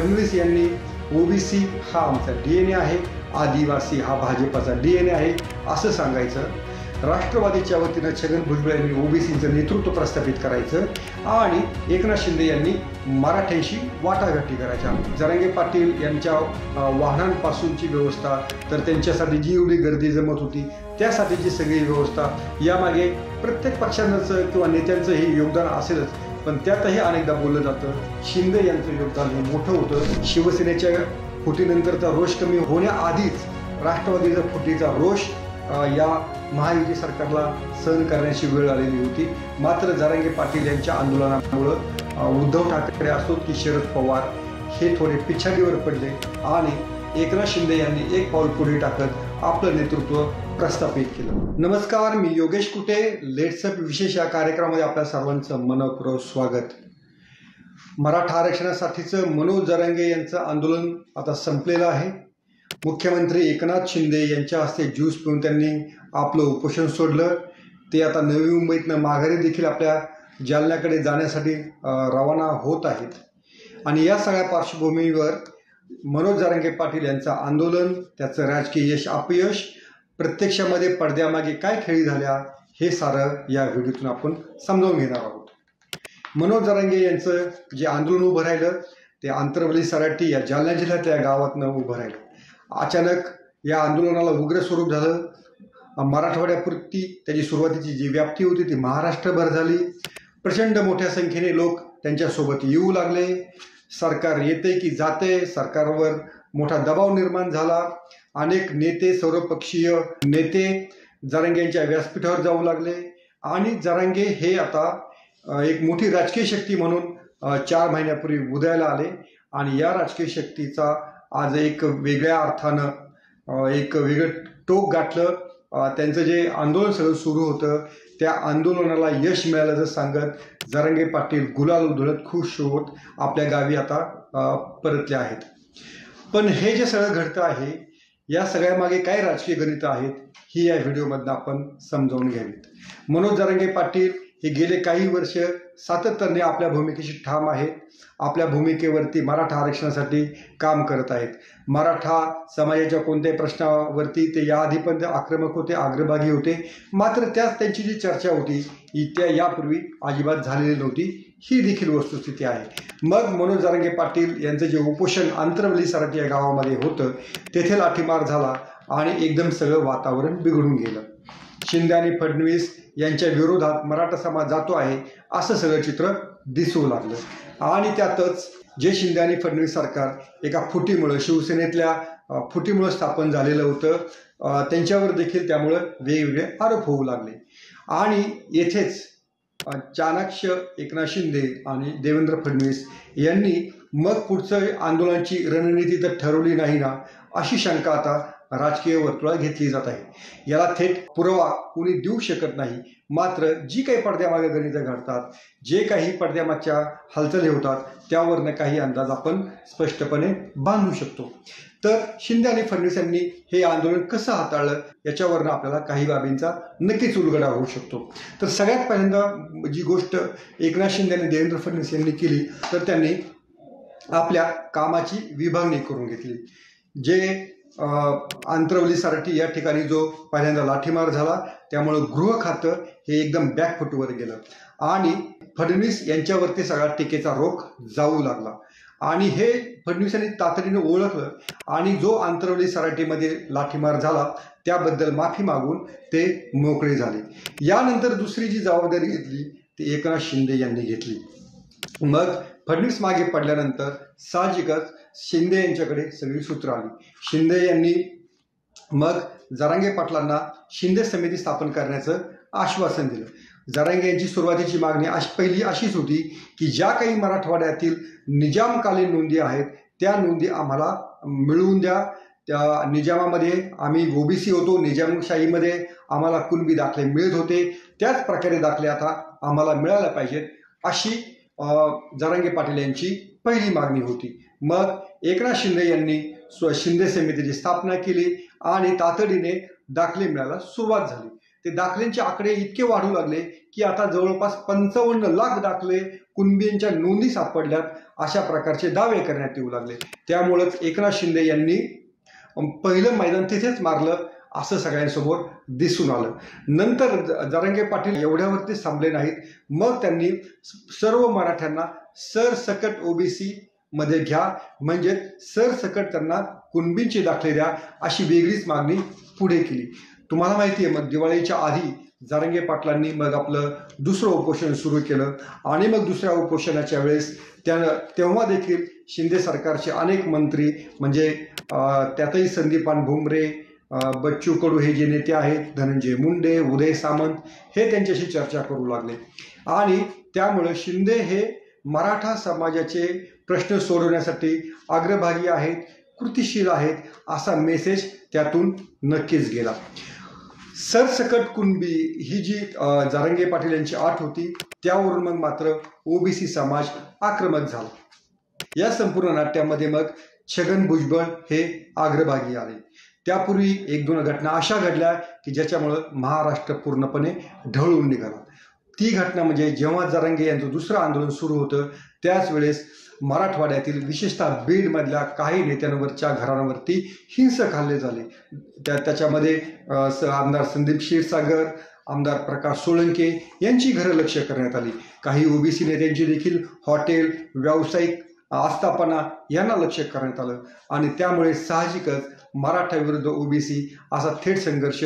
फडणवीस यांनी ओबीसी हा आमचा डीएनए आहे, आदिवासी हा भाजपाचा डीएनए आहे असं सांगायचं. राष्ट्रवादीच्या वतीनं छगन भुजबळ यांनी ओबीसीचं नेतृत्व प्रस्थापित करायचं आणि एकनाथ शिंदे यांनी मराठ्यांशी वाटाघाटी करायच्या. जरांगे पाटील यांच्या वाहनांपासूनची व्यवस्था, तर त्यांच्यासाठी जी एवढी गर्दी जमत होती त्यासाठीची सगळी व्यवस्था, यामागे प्रत्येक पक्षांचं किंवा नेत्यांचं हे योगदान असेलच. पण त्यातही अनेकदा बोललं जातं शिंदे यांचं योगदान हे मोठं होतं. शिवसेनेच्या फुटीनंतरचा रोष कमी होण्याआधीच राष्ट्रवादीचा फुटीचा रोष या महायुती सरकारला सहन करण्याची वेळ आलेली होती. मात्र जरांगे पाटील यांच्या आंदोलनामुळं उद्धव ठाकरे असोत की शरद पवार हे थोडे पिछाडीवर पडले आणि एकनाथ शिंदे यांनी एक पाऊल पुढे टाकत आपलं नेतृत्व प्रस्थापित केलं. नमस्कार, मी योगेश कुटे. लेट्स अप विशेष या कार्यक्रमामध्ये आपल्या सर्वांचं मनपूर्वक स्वागत. मराठा आरक्षणासाठीचं मनोज जरांगे यांचं आंदोलन आता संपलेलं आहे. मुख्यमंत्री एकनाथ शिंदे यांच्या हस्ते ज्यूस पिऊन त्यांनी आपलं उपोषण सोडलं. ते आता नवी मुंबईतनं माघारी देखील आपल्या जालन्याकडे जाण्यासाठी रवाना होत आहेत. आणि या सगळ्या पार्श्वभूमीवर मनोज जरांगे पाटील यांचं आंदोलन, त्याचं राजकीय यश अपयश, प्रत्यक्षामध्ये पडद्यामागे काय खेळी झाल्या हे सारं या व्हिडिओतून आपण समजावून घेणार आहोत. मनोज जरांगे यांचं जे आंदोलन उभं राहिलं ते आंतरवली सराटी या जालना जिल्ह्यातल्या गावातनं उभं राहिलं. अचानक या आंदोलनाला उग्र स्वरूप झालं. मराठवाड्यापुरती त्याची सुरुवातीची जी व्याप्ती होती ती महाराष्ट्रभर झाली. प्रचंड मोठ्या संख्येने लोक त्यांच्यासोबत येऊ लागले. सरकार येते की जाते, सरकारवर मोठा दबाव निर्माण झाला. अनेक नेते, सर्वपक्षीय नेते जरांगे यांच्या व्यासपीठावर जाऊ लागले आणि जरांगे हे आता एक मोठी राजकीय शक्ती म्हणून 4 महिन्यापूर्वी उदयाला आले. आणि या राजकीय शक्तीचा आज एक वेगळ्या अर्थानं एक वेगळं टोक गाठलं. त्यांचं जे आंदोलन सगळं सुरू होतं त्या आंदोलनाला यश मिळाल्याचं सांगत जरांगे पाटील गुलाल उधळत खुश होत आपल्या गावी आता परतले आहेत. पण हे जे सगळं घडतं आहे या सगळ्यामागे काय राजकीय गणितं आहेत ही या व्हिडिओमधनं आपण समजावून घ्यावीत. मनोज जरांगे पाटील हे गेले काही वर्ष सातत्याने आपल्या भूमिकेशी ठाम आहेत. आपल्या भूमिकेवरती मराठा आरक्षणासाठी काम करत आहेत. मराठा समाजाच्या कोणत्याही प्रश्नावरती ते याआधी पण ते आक्रमक होते, अग्रभागी होते. मात्र त्याच त्यांची जी चर्चा होती त्या यापूर्वी अजिबात झालेली नव्हती. ही देखील वस्तुस्थिती आहे. मग मनोज जरांगे पाटील यांचं जे उपोषण आंतरवली सराटी या गावामध्ये होतं तेथे लाठीमार झाला आणि एकदम सगळं वातावरण बिघडून गेलं. शिंदे आणि फडणवीस यांच्या विरोधात मराठा समाज जातो आहे असं सगळं चित्र दिसू लागलं. आणि त्यातच जे शिंदे आणि फडणवीस सरकार एका फुटीमुळं, शिवसेनेतल्या फुटीमुळं स्थापन झालेलं होतं, त्यांच्यावर देखील त्यामुळं वेगवेगळे आरोप होऊ लागले. आणि येथेच चाणाक्ष एकनाथ शिंदे आणि देवेंद्र फडणवीस यांनी मग पुढचं आंदोलनाची रणनीती तर ठरवली नाही ना अशी शंका आता राजकीय वर्तुळात घेतली जात आहे. याला थेट पुरावा कुणी देऊ शकत नाही. मात्र जी काही पडद्यामागे गणितं घडतात, जे काही पडद्यामागच्या हालचाली होतात त्यावरनं काही अंदाज आपण स्पष्टपणे बांधू शकतो. तर शिंदे आणि फडणवीस यांनी हे आंदोलन कसं हाताळलं याच्यावरनं आपल्याला काही बाबींचा नक्कीच उलगडा होऊ शकतो. तर सगळ्यात पहिल्यांदा जी गोष्ट एकनाथ शिंदे आणि देवेंद्र फडणवीस यांनी केली तर त्यांनी आपल्या कामाची विभागणी करून घेतली. जे आंतरवली सराटी या ठिकाणी जो पहिल्यांदा लाठीमार झाला त्यामुळं गृह खातं हे एकदम बॅकफुटवर गेलं आणि फडणवीस यांच्यावरती सगळा टीकेचा रोख जाऊ लागला. आणि हे फडणवीसांनी तातडीनं ओळखलं आणि जो आंतरवली सराटीमध्ये लाठीमार झाला त्याबद्दल माफी मागून ते मोकळे झाले. यानंतर दुसरी जी जबाबदारी घेतली ती एकनाथ शिंदे यांनी घेतली. मग फडणवीस मागे पडल्यानंतर साहजिकच शिंदे यांच्याकडे सगळी सूत्र आली. शिंदे यांनी मग जरांगे पाटलांना शिंदे समिती स्थापन करण्याचं आश्वासन दिलं. जरांगे यांची सुरुवातीची मागणी पहिली अशीच होती की ज्या काही मराठवाड्यातील निजामकालीन नोंदी आहेत त्या नोंदी आम्हाला मिळवून द्या. त्या निजामामध्ये आम्ही ओबीसी होतो, निजामशाहीमध्ये आम्हाला कुणबी दाखले मिळत होते, त्याच प्रकारे दाखले आता आम्हाला मिळायला पाहिजेत अशी जरांगे पाटील यांची पहिली मागणी होती. मग एकनाथ शिंदे यांनी शिंदे समितीची स्थापना केली आणि तातडीने दाखले मिळायला सुरुवात झाली. ते दाखल्यांचे आकडे इतके वाढू लागले की आता जवळपास 55 लाख दाखले कुणबींच्या नोंदी सापडल्यात अशा प्रकारचे दावे करण्यात येऊ लागले। त्यामुळेच एकनाथ शिंदे यांनी पहिलं मैदान तिथेच मारलं असं सगळ्यांसमोर दिसून आलं। नंतर जरांगे पाटील एवढ्यावरती थांबले नाहीत, मग त्यांनी सर्व मराठ्यांना सरसकट ओबीसी मध्ये घ्या, म्हणजे सरसकट त्यांना कुणबींचे दाखले द्या अशी वेगळीच मागणी पुढे केली। तुम्हाला माहिती आहे, मग दिवाळीच्या आधी जरांगे पाटलांनी मग आपलं दुसरं उपोषण सुरू केलं आणि मग दुसऱ्या उपोषणाच्या वेळेस तेव्हा देखील शिंदे सरकारचे अनेक मंत्री म्हणजे त्यातही संदीपान भुमरे, बच्चू कडू हे जे नेते आहेत, धनंजय मुंडे, उदय सामंत हे त्यांच्याशी चर्चा करू लागले आणि त्यामुळे शिंदे हे मराठा समाजाचे प्रश्न सोडवण्यासाठी अग्रभागी आहेत, कृतिशील आहेत असा मेसेज त्यातून नक्कीच गेला। सरसकट कुणबी ही जी जरांगे पाटील यांची आठ होती, त्यावरून मग मात्र ओबीसी समाज आक्रमक झाला। या संपूर्ण नाट्यामध्ये मग छगन भुजबळ हे अग्रभागी आले। त्यापूर्वी एक दोन घटना अशा घडल्या की ज्याच्यामुळे महाराष्ट्र पूर्णपणे ढळून निघाला। ती घटना म्हणजे जेव्हा जरांगे यांचं दुसरं आंदोलन सुरू होतं त्याच वेळेस मराठवाड्यातील विशेषतः बीडमधल्या काही नेत्यांवरच्या घरांवरती हिंसक हल्ले झाले। त्याच्यामध्ये आमदार संदीप क्षीरसागर, आमदार प्रकाश सोळंके यांची घरं लक्ष्य करण्यात आली। काही ओबीसी नेत्यांची देखील हॉटेल, व्यावसायिक आस्थापना यांना लक्ष्य करण्यात आलं आणि त्यामुळे साहजिकच मराठा विरुद्ध ओबीसी असा थेट संघर्ष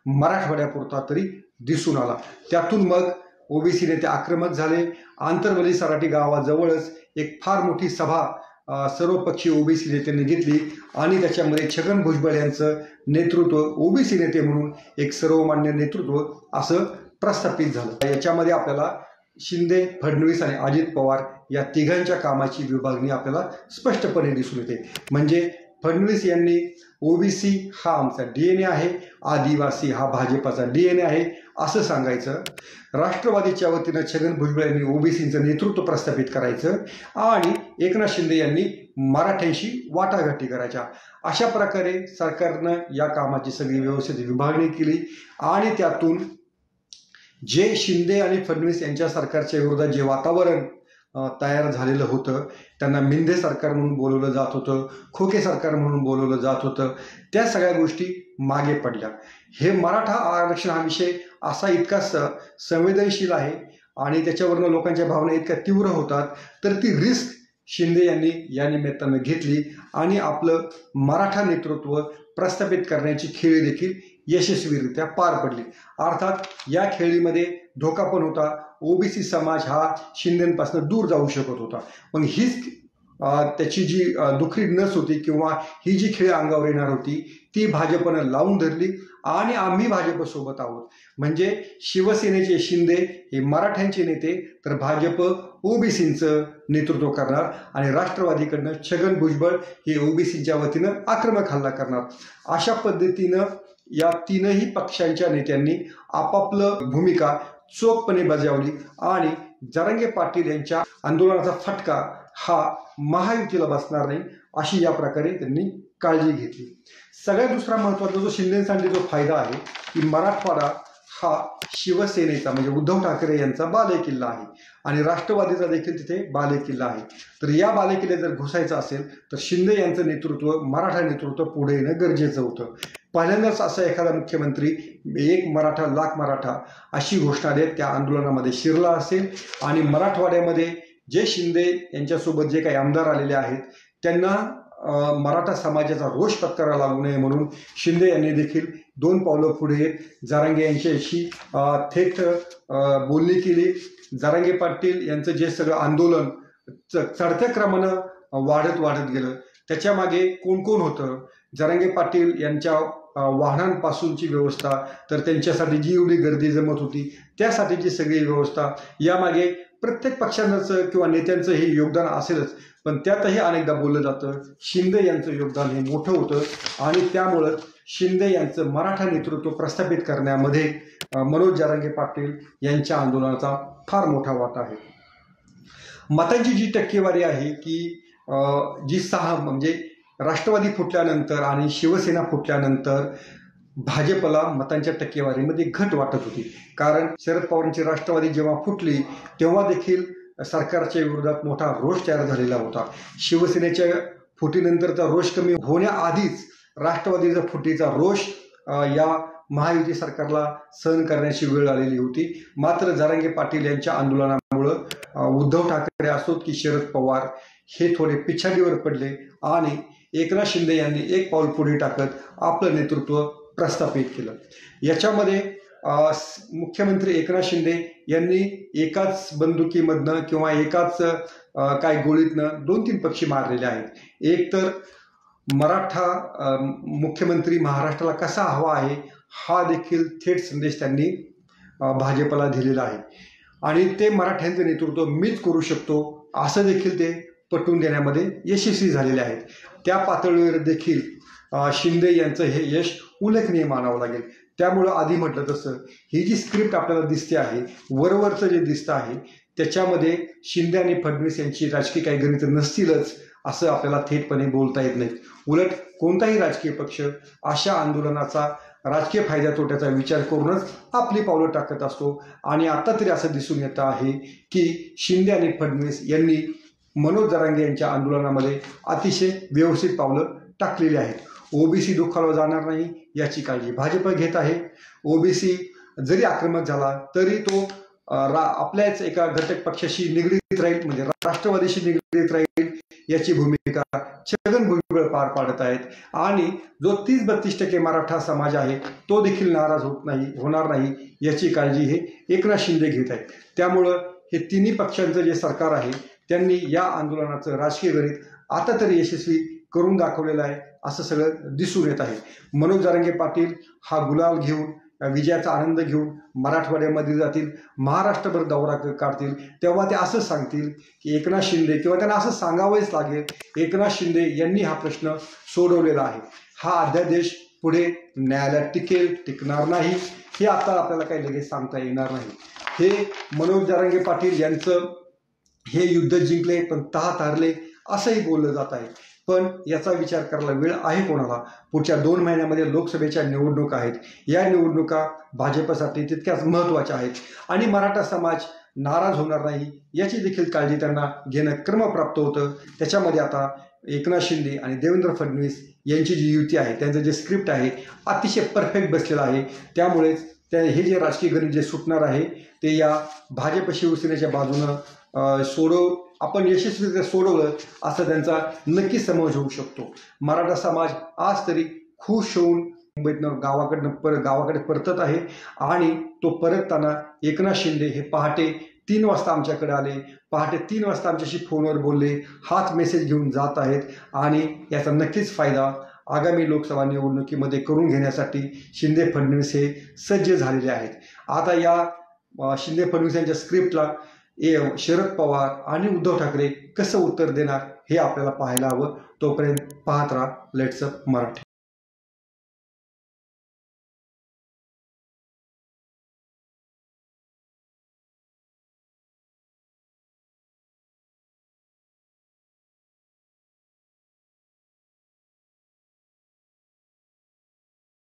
मराठवाड्यापुरता तरी दिसून आला। त्यातून मग ओबीसी नेते आक्रमक झाले। आंतरवली सराटी गावाजवळच एक फार मोठी सभा सर्वपक्षीय ओबीसी नेत्यांनी घेतली आणि त्याच्यामध्ये छगन भुजबळ यांचं नेतृत्व ओबीसी नेते म्हणून एक सर्वमान्य नेतृत्व असं प्रस्थापित झालं। याच्यामध्ये आपल्याला शिंदे, फडणवीस आणि अजित पवार या तिघांच्या कामाची विभागणी आपल्याला स्पष्टपणे दिसून येते। म्हणजे फडणवीस यांनी ओबीसी हा आमचा डीएनए आहे, आदिवासी हा भाजपाचा डीएनए आहे असं सांगायचं। राष्ट्रवादीच्या वतीनं छगन भुजबळ यांनी ओबीसीचं नेतृत्व प्रस्थापित करायचं आणि एकनाथ शिंदे यांनी मराठ्यांशी वाटाघाटी करायच्या। अशा प्रकारे सरकारनं या कामाची सगळी व्यवस्थित विभागणी केली आणि त्यातून जे शिंदे आणि फडणवीस यांच्या सरकारच्या विरोधात जे वातावरण तयार झालेलं होतं, त्यांना मिंदे सरकार म्हणून बोलवलं जात होतं, खोके सरकार म्हणून बोलवलं जात होतं, त्या सगळ्या गोष्टी मागे पडल्या। हे मराठा आरक्षण हा विषय असा इतका संवेदनशील आहे आणि त्याच्यावरनं लोकांच्या भावना इतक्या तीव्र होतात, तर ती रिस्क शिंदे यांनी या निमित्तानं घेतली आणि आपलं मराठा नेतृत्व प्रस्थापित करण्याची खेळी देखील यशस्वीरित्या पार पडली। अर्थात या खेळीमध्ये धोका पण होता, ओबीसी समाज हा शिंदेपासून दूर जाऊ शकत होता, पण हीच त्याची जी दुखरी नस होती किंवा ही जी खेळ अंगावर येणार होती ती भाजपनं लावून धरली आणि आम्ही भाजपसोबत आहोत। म्हणजे शिवसेनेचे शिंदे हे मराठ्यांचे नेते, तर भाजप ओबीसींचं नेतृत्व करणार आणि राष्ट्रवादीकडनं छगन भुजबळ हे ओबीसीच्या वतीनं आक्रमक हल्ला करणार। अशा पद्धतीनं या तीनही पक्षांच्या नेत्यांनी आपापलं भूमिका चोखपणे बजावली आणि जरांगे पाटील यांच्या आंदोलनाचा फटका हा महायुतीला बसणार नाही अशी या प्रकारे त्यांनी काळजी घेतली। सगळ्यात दुसरा महत्त्वाचा जो शिंदेसाठी जो फायदा आहे की मराठवाडा हा शिवसेनेचा म्हणजे उद्धव ठाकरे यांचा बालेकिल्ला आहे आणि राष्ट्रवादीचा देखील तिथे बालेकिल्ला आहे। तर या बालेकिल्ल्यात जर घुसायचं असेल तर शिंदे यांचं नेतृत्व, मराठा नेतृत्व पुढे येणं गरजेचं होतं। पहिल्यांदाच असा एखादा मुख्यमंत्री एक मराठा लाख मराठा अशी घोषणा देत त्या आंदोलनामध्ये शिरला असेल आणि मराठवाड्यामध्ये जे शिंदे यांच्यासोबत जे काही आमदार आलेले आहेत त्यांना मराठा समाजाचा रोष पत्करावा लागू नये म्हणून शिंदे यांनी देखील 2 पावलं पुढे येत जरांगे यांच्याशी थेट बोलणी केली। जरांगे पाटील यांचं जे सगळं आंदोलन चढत्या क्रमानं वाढत गेलं, त्याच्यामागे कोण कोण होतं? जरांगे पाटील यांच्या वाहनांपासूनची व्यवस्था, तर त्यांच्यासाठी जी एवढी गर्दी जमत होती त्यासाठीची सगळी व्यवस्था, यामागे प्रत्येक पक्षांचं किंवा नेत्यांचं हे योगदान असेलच, पण त्यातही अनेकदा बोललं जातं शिंदे यांचं योगदान हे मोठं होतं आणि त्यामुळं शिंदे यांचं मराठा नेतृत्व प्रस्थापित करण्यामध्ये मनोज जरांगे पाटील यांच्या आंदोलनाचा फार मोठा वाटा आहे। मतांची जी टक्केवारी आहे की जी 6 म्हणजे राष्ट्रवादी फुटल्यानंतर आणि शिवसेना फुटल्यानंतर भाजपला मतांच्या टक्केवारीमध्ये घट वाटत होती। कारण शरद पवारांची राष्ट्रवादी जेव्हा फुटली तेव्हा देखील सरकारच्या विरोधात मोठा रोष तयार झालेला होता। शिवसेनेच्या फुटीनंतरचा रोष कमी होण्याआधीच राष्ट्रवादीचा फुटीचा रोष या महायुती सरकारला सहन करण्याची वेळ आलेली होती। मात्र जरांगे पाटील यांच्या आंदोलनामुळे उद्धव ठाकरे असोत की शरद पवार हे थोडे पिछाडीवर पडले आणि एकनाथ शिंदे यांनी एक पाऊल पुढे टाकत आपलं नेतृत्व प्रस्थापित केलं। याच्यामध्ये मुख्यमंत्री एकनाथ शिंदे यांनी एकाच बंदुकीमधनं किंवा एकाच काय गोळीतनं 2-3 पक्षी मारलेले आहेत। एक तर मराठा मुख्यमंत्री महाराष्ट्राला कसा हवा आहे हा देखील थेट संदेश त्यांनी भाजपला दिलेला आहे आणि ते मराठ्यांचं नेतृत्व मीच करू शकतो असं देखील ते पटवून देण्यामध्ये यशस्वी झालेले आहेत। त्या पातळीवर देखील शिंदे यांचं हे यश उल्लेखनीय मानावं लागेल। त्यामुळं आधी म्हटलं तसं ही जी स्क्रिप्ट आपल्याला दिसते आहे, वरवरचं जे दिसतं आहे त्याच्यामध्ये शिंदे आणि फडणवीस यांची राजकीय काही गणित नसतीलच असं आपल्याला थेटपणे बोलता येत नाही। उलट कोणताही राजकीय पक्ष अशा आंदोलनाचा राजकीय फायदा तोट्याचा विचार करूनच आपली पावलं टाकत असतो आणि आता तरी असं दिसून येतं आहे की शिंदे आणि फडणवीस यांनी मनोज जरांगे यांच्या आंदोलनामध्ये अतिशय व्यवस्थित पावलं टाकलेली आहेत। ओबीसी दुखावला जाणार नाही याची काळजी भाजप घेत आहे। ओबीसी जरी आक्रमक झाला तरी तो आपल्याच एका घटक पक्षाशी निगडीत राहील, म्हणजे राष्ट्रवादीशी निगडीत राहील याची भूमिका छगन भुजबळ पार पाडत आहेत आणि जो 30-32% मराठा समाज आहे तो देखील नाराज होणार नाही याची काळजी हे एकनाथ शिंदे घेत आहेत। त्यामुळं हे तिन्ही पक्षांचं जे सरकार आहे त्यांनी या आंदोलनाचं राजकीय गणित आता तरी यशस्वी करून दाखवलेलं आहे असं सगळं दिसून येत आहे। मनोज जरांगे पाटील हा गुलाल घेऊन विजयाचा आनंद घेऊन मराठवाड्यामध्ये जातील, महाराष्ट्रभर दौरा काढतील, तेव्हा ते असं सांगतील की एकनाथ शिंदे किंवा त्यांना असं सांगावंच लागेल एकनाथ शिंदे यांनी हा प्रश्न सोडवलेला आहे। हा अध्यादेश पुढे न्यायालयात टिकणार नाही हे आता आपल्याला काही लगेच सांगता येणार नाही। हे मनोज जरांगे पाटील यांचं हे युद्ध जिंकले पण तहात हारले असंही बोललं जात आहे। पण याचा विचार करायला वेळ आहे कोणाला? पुढच्या 2 महिन्यामध्ये लोकसभेच्या निवडणुका आहेत। या निवडणुका भाजपसाठी तितक्याच महत्त्वाच्या आहेत आणि मराठा समाज नाराज होणार नाही याची देखील काळजी त्यांना घेणं क्रमप्राप्त होतं। त्याच्यामध्ये आता एकनाथ शिंदे आणि देवेंद्र फडणवीस यांची जी युती आहे त्यांचं जे स्क्रिप्ट आहे अतिशय परफेक्ट बसलेलं आहे। त्यामुळेच हे जे राजकीय गणित जे सुटणार आहे ते या भाजप शिवसेनेच्या बाजूनं आपण यशस्वीरित्या सोडवलं असं त्यांचा नक्की समज होऊ शकतो। मराठा समाज आज तरी खुश होऊन मुंबईतनं गावाकडे परतत आहे आणि तो परतताना एकनाथ शिंदे हे पहाटे 3 वाजता आमच्याकडे आले, पहाटे 3 वाजता आमच्याशी फोनवर बोलले, हाच मेसेज घेऊन जात आहेत आणि याचा नक्कीच फायदा आगामी लोकसभा निवडणुकीमध्ये करून घेण्यासाठी शिंदे फडणवीस हे सज्ज झालेले आहेत। आता या शिंदे फडणवीस यांच्या स्क्रिप्टला शरद पवार आणि उद्धव ठाकरे कसं उत्तर देणार हे आपल्याला पाहायला हवं। तोपर्यंत पाहत राहा लेट्स अप मराठी।